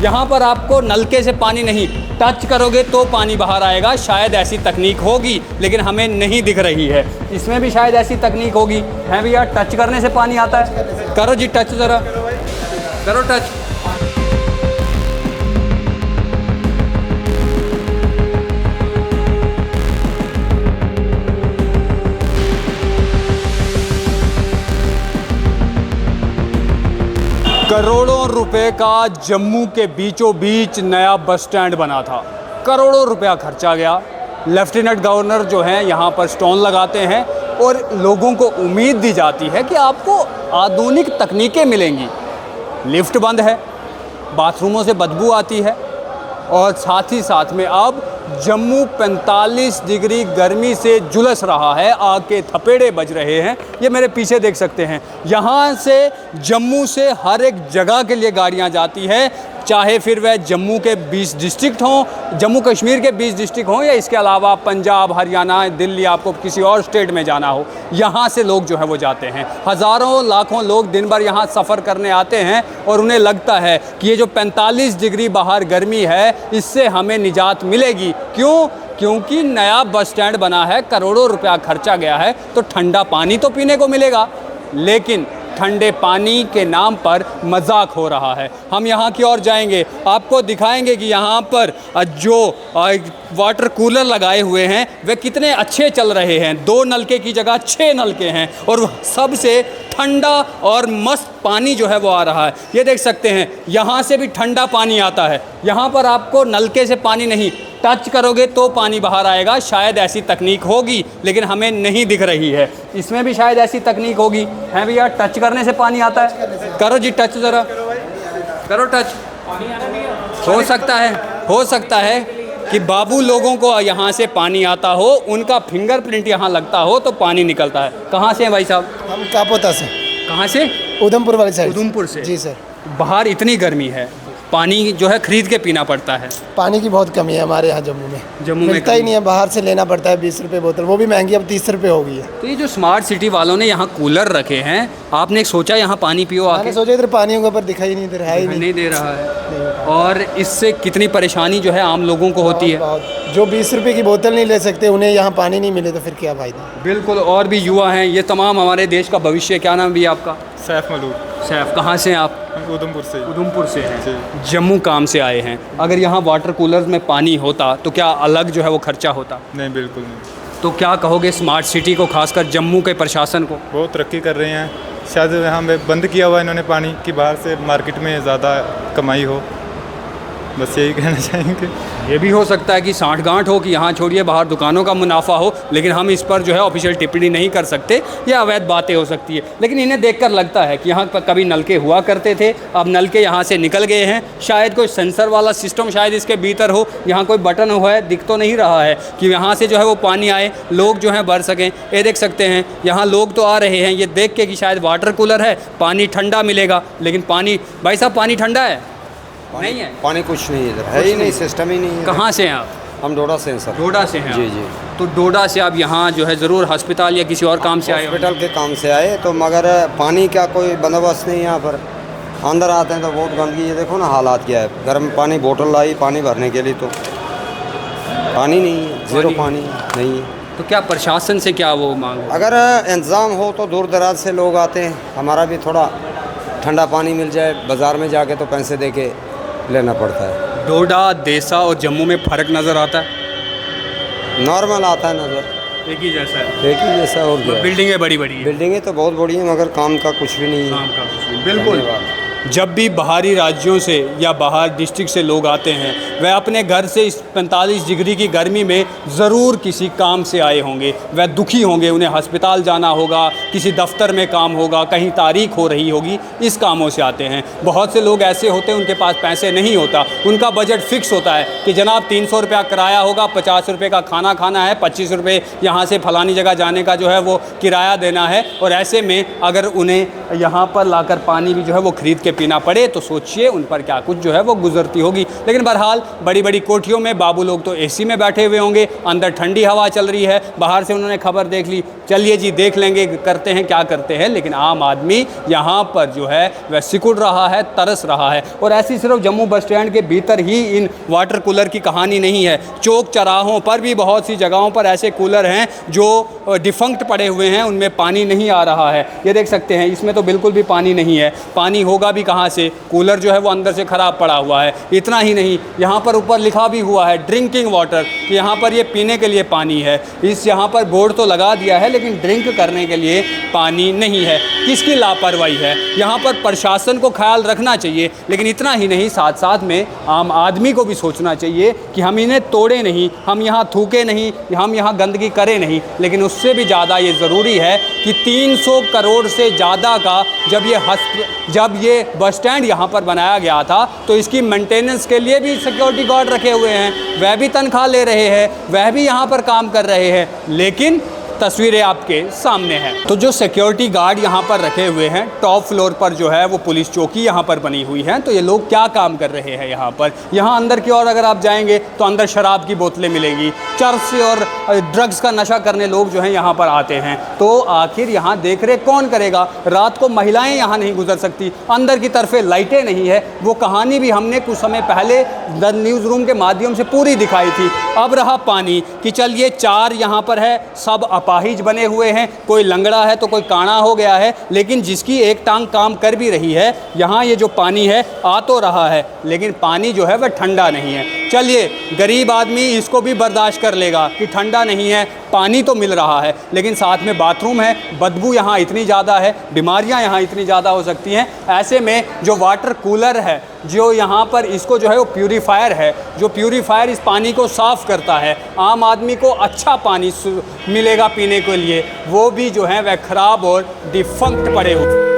यहाँ पर आपको नलके से पानी नहीं, टच करोगे तो पानी बाहर आएगा। शायद ऐसी तकनीक होगी लेकिन हमें नहीं दिख रही है। इसमें भी शायद ऐसी तकनीक होगी। है भैया, टच करने से पानी आता है? करो जी टच, ज़रा करो टच। करोड़ों रुपए का जम्मू के बीचों बीच नया बस स्टैंड बना था। करोड़ों रुपया खर्चा गया। लेफ्टिनेंट गवर्नर जो हैं यहाँ पर स्टोन लगाते हैं और लोगों को उम्मीद दी जाती है कि आपको आधुनिक तकनीकें मिलेंगी। लिफ्ट बंद है, बाथरूमों से बदबू आती है और साथ ही साथ में अब जम्मू 45 डिग्री गर्मी से झुलस रहा है। आग के थपेड़े बज रहे हैं। ये मेरे पीछे देख सकते हैं। यहाँ से जम्मू से हर एक जगह के लिए गाड़ियाँ जाती है, चाहे फिर वह जम्मू के 20 डिस्ट्रिक्ट हों, जम्मू कश्मीर के 20 डिस्ट्रिक्ट हों या इसके अलावा पंजाब, हरियाणा, दिल्ली, आपको किसी और स्टेट में जाना हो, यहाँ से लोग जो है वो जाते हैं। हज़ारों लाखों लोग दिन भर यहाँ सफ़र करने आते हैं और उन्हें लगता है कि ये जो 45 डिग्री बाहर गर्मी है, इससे हमें निजात मिलेगी। क्यों? क्योंकि नया बस स्टैंड बना है, करोड़ों रुपया खर्चा गया है, तो ठंडा पानी तो पीने को मिलेगा। लेकिन ठंडे पानी के नाम पर मजाक हो रहा है। हम यहाँ की ओर जाएंगे, आपको दिखाएंगे कि यहाँ पर जो वाटर कूलर लगाए हुए हैं वे कितने अच्छे चल रहे हैं। 2 नलके की जगह 6 नलके हैं और सबसे ठंडा और मस्त पानी जो है वो आ रहा है। ये देख सकते हैं, यहाँ से भी ठंडा पानी आता है। यहाँ पर आपको नलके से पानी नहीं, टच करोगे तो पानी बाहर आएगा। शायद ऐसी तकनीक होगी लेकिन हमें नहीं दिख रही है। इसमें भी शायद ऐसी तकनीक होगी। है भैया, टच करने से पानी आता है? करो जी टच, ज़रा करो टच। हो सकता है कि बाबू लोगों को यहाँ से पानी आता हो, उनका फिंगरप्रिंट यहाँ लगता हो तो पानी निकलता है। कहाँ से हैं भाई साहब? हम कापोता से। कहाँ से? उधमपुर वाली साइड। उधमपुर से? जी सर। बाहर इतनी गर्मी है, पानी जो है खरीद के पीना पड़ता है। पानी की बहुत कमी है हमारे यहाँ जम्मू में मिलता ही नहीं है, बाहर से लेना पड़ता है 20 रुपये बोतल, वो भी महंगी, अब 30 रुपये हो गई है। तो ये जो स्मार्ट सिटी वालों ने यहाँ कूलर रखे हैं, आपने सोचा यहाँ पानी पियो आके? मैंने सोचा इधर पानी के ऊपर दिखाई नहीं, इधर है ही नहीं दे रहा है। और इससे कितनी परेशानी जो है आम लोगों को होती है। जो 20 रुपये की बोतल नहीं ले सकते, उन्हें यहाँ पानी नहीं मिले तो फिर क्या फायदा। बिल्कुल। और भी युवा हैं, ये तमाम हमारे देश का भविष्य। क्या नाम भी आपका? सैफ मलूक। सैफ, कहाँ से हैं आप? उधमपुर से। उधमपुर से हैं, जम्मू काम से आए हैं। अगर यहाँ वाटर कूलर में पानी होता तो क्या अलग जो है वो खर्चा होता? नहीं, बिल्कुल नहीं। तो क्या कहोगे स्मार्ट सिटी को, खासकर जम्मू के प्रशासन को? बहुत तरक्की कर रहे हैं। शायद यहाँ पे बंद किया हुआ इन्होंने पानी कि बाहर से मार्केट में ज़्यादा कमाई हो, बस यही कहना चाहेंगे। ये भी हो सकता है कि सांठगांठ हो कि यहाँ छोड़िए बाहर दुकानों का मुनाफा हो, लेकिन हम इस पर जो है ऑफिशियल टिप्पणी नहीं कर सकते। ये अवैध बातें हो सकती है। लेकिन इन्हें देखकर लगता है कि यहाँ पर कभी नलके हुआ करते थे, अब नलके यहाँ से निकल गए हैं। शायद कोई सेंसर वाला सिस्टम शायद इसके भीतर हो, यहाँ कोई बटन हुआ है, दिख तो नहीं रहा है कि यहाँ से जो है वो पानी आए, लोग जो हैं भर सकें। ये देख सकते हैं, यहाँ लोग तो आ रहे हैं ये देख के कि शायद वाटर कूलर है, पानी ठंडा मिलेगा। लेकिन पानी, भाई साहब पानी ठंडा है? नहीं है पानी, कुछ नहीं इधर है ही नहीं, सिस्टम ही नहीं है। कहाँ से हैं आप? हम डोडा से हैं सर। डोडा से हैं? जी जी। तो डोडा से आप यहाँ जो है ज़रूर अस्पताल या किसी और काम से आए? हॉस्पिटल के काम से आए, तो मगर पानी का कोई बंदोबस्त नहीं यहाँ पर। अंदर आते हैं तो बहुत गंदगी, ये देखो ना हालात क्या है। गर्म पानी बोतल लाई पानी भरने के लिए, तो पानी नहीं है, ज़ीरो पानी नहीं है। तो क्या प्रशासन से क्या वो मांग? अगर इंतज़ाम हो तो दूर दराज से लोग आते हैं, हमारा भी थोड़ा ठंडा पानी मिल जाए। बाज़ार में जाके तो पैसे दे के लेना पड़ता है। डोडा, देसा और जम्मू में फ़र्क नज़र आता है? नॉर्मल आता है नज़र, एक ही जैसा है। एक ही जैसा। और क्या, बिल्डिंगें बड़ी बड़ी है? बिल्डिंगें तो बहुत बड़ी हैं, मगर काम का कुछ भी नहीं है। काम का कुछ नहीं। बिल्कुल। जब भी बाहरी राज्यों से या बाहर डिस्ट्रिक्ट से लोग आते हैं, वह अपने घर से इस 45 डिग्री की गर्मी में ज़रूर किसी काम से आए होंगे। वह दुखी होंगे, उन्हें अस्पताल जाना होगा, किसी दफ्तर में काम होगा, कहीं तारीख हो रही होगी, इस कामों से आते हैं। बहुत से लोग ऐसे होते हैं उनके पास पैसे नहीं होता, उनका बजट फ़िक्स होता है कि जनाब 300 रुपया किराया होगा, 50 रुपये का खाना खाना है, 25 रुपये यहाँ से फलानी जगह जाने का जो है वो किराया देना है। और ऐसे में अगर उन्हें यहाँ पर लाकर पानी भी जो है वो ख़रीद के के पीना पड़े तो सोचिए उन पर क्या कुछ जो है वो गुजरती होगी। लेकिन बहरहाल बड़ी बड़ी कोठियों में बाबू लोग तो एसी में बैठे हुए होंगे, अंदर ठंडी हवा चल रही है, बाहर से उन्होंने खबर देख ली, चलिए जी देख लेंगे करते हैं क्या करते हैं। लेकिन आम आदमी यहाँ पर जो है वह सिकुड़ रहा है, तरस रहा है। और ऐसी सिर्फ जम्मू बस स्टैंड के भीतर ही इन वाटर कूलर की कहानी नहीं है, चौक चौराहों पर भी बहुत सी जगहों पर ऐसे कूलर हैं जो डिफंक्ट पड़े हुए हैं, उनमें पानी नहीं आ रहा है। ये देख सकते हैं, इसमें तो बिल्कुल भी पानी नहीं है। पानी होगा भी कहाँ से, कूलर जो है वो अंदर से ख़राब पड़ा हुआ है। इतना ही नहीं, यहाँ पर ऊपर लिखा भी हुआ है ड्रिंकिंग वाटर, कि यहाँ पर ये पीने के लिए पानी है। इस यहाँ पर बोर्ड तो लगा दिया है लेकिन ड्रिंक करने के लिए पानी नहीं है। किसकी लापरवाही है? यहाँ पर प्रशासन को ख्याल रखना चाहिए, लेकिन इतना ही नहीं, साथ साथ में आम आदमी को भी सोचना चाहिए कि हम इन्हें तोड़े नहीं, हम यहाँ थूके नहीं, हम यहाँ गंदगी करें नहीं। लेकिन उससे भी ज़्यादा ये ज़रूरी है कि 300 करोड़ से ज़्यादा का जब ये बस स्टैंड यहाँ पर बनाया गया था तो इसकी मेंटेनेंस के लिए भी सिक्योरिटी गार्ड रखे हुए हैं, वह भी तनख्वाह ले रहे हैं, वह भी यहाँ पर काम कर रहे हैं। लेकिन तस्वीरें आपके सामने हैं। तो जो सिक्योरिटी गार्ड यहाँ पर रखे हुए हैं, टॉप फ्लोर पर जो है वो पुलिस चौकी यहाँ पर बनी हुई है। तो ये लोग क्या काम कर रहे हैं यहाँ पर? यहाँ अंदर की ओर अगर आप जाएंगे तो अंदर शराब की बोतलें मिलेंगी, चर्स और ड्रग्स का नशा करने लोग जो हैं यहाँ पर आते हैं। तो आखिर यहाँ देख रेख कौन करेगा? रात को महिलाएँ यहाँ नहीं गुजर सकती, अंदर की तरफ लाइटें नहीं है। वो कहानी भी हमने कुछ समय पहले द न्यूज़ रूम के माध्यम से पूरी दिखाई थी। अब रहा पानी कि चलिए 4 यहाँ पर है, सब अपाहिज बने हुए हैं, कोई लंगड़ा है तो कोई काना हो गया है, लेकिन जिसकी एक टांग काम कर भी रही है। यहाँ ये जो पानी है आ तो रहा है लेकिन पानी जो है वह ठंडा नहीं है। चलिए गरीब आदमी इसको भी बर्दाश्त कर लेगा कि ठंडा नहीं है, पानी तो मिल रहा है, लेकिन साथ में बाथरूम है, बदबू यहाँ इतनी ज़्यादा है, बीमारियाँ यहाँ इतनी ज़्यादा हो सकती हैं। ऐसे में जो वाटर कूलर है, जो यहाँ पर इसको जो है वो प्यूरीफायर है, जो प्यूरीफायर इस पानी को साफ़ करता है, आम आदमी को अच्छा पानी मिलेगा पीने के लिए, वो भी जो है वह ख़राब और डिफंक्ट पड़े हुए।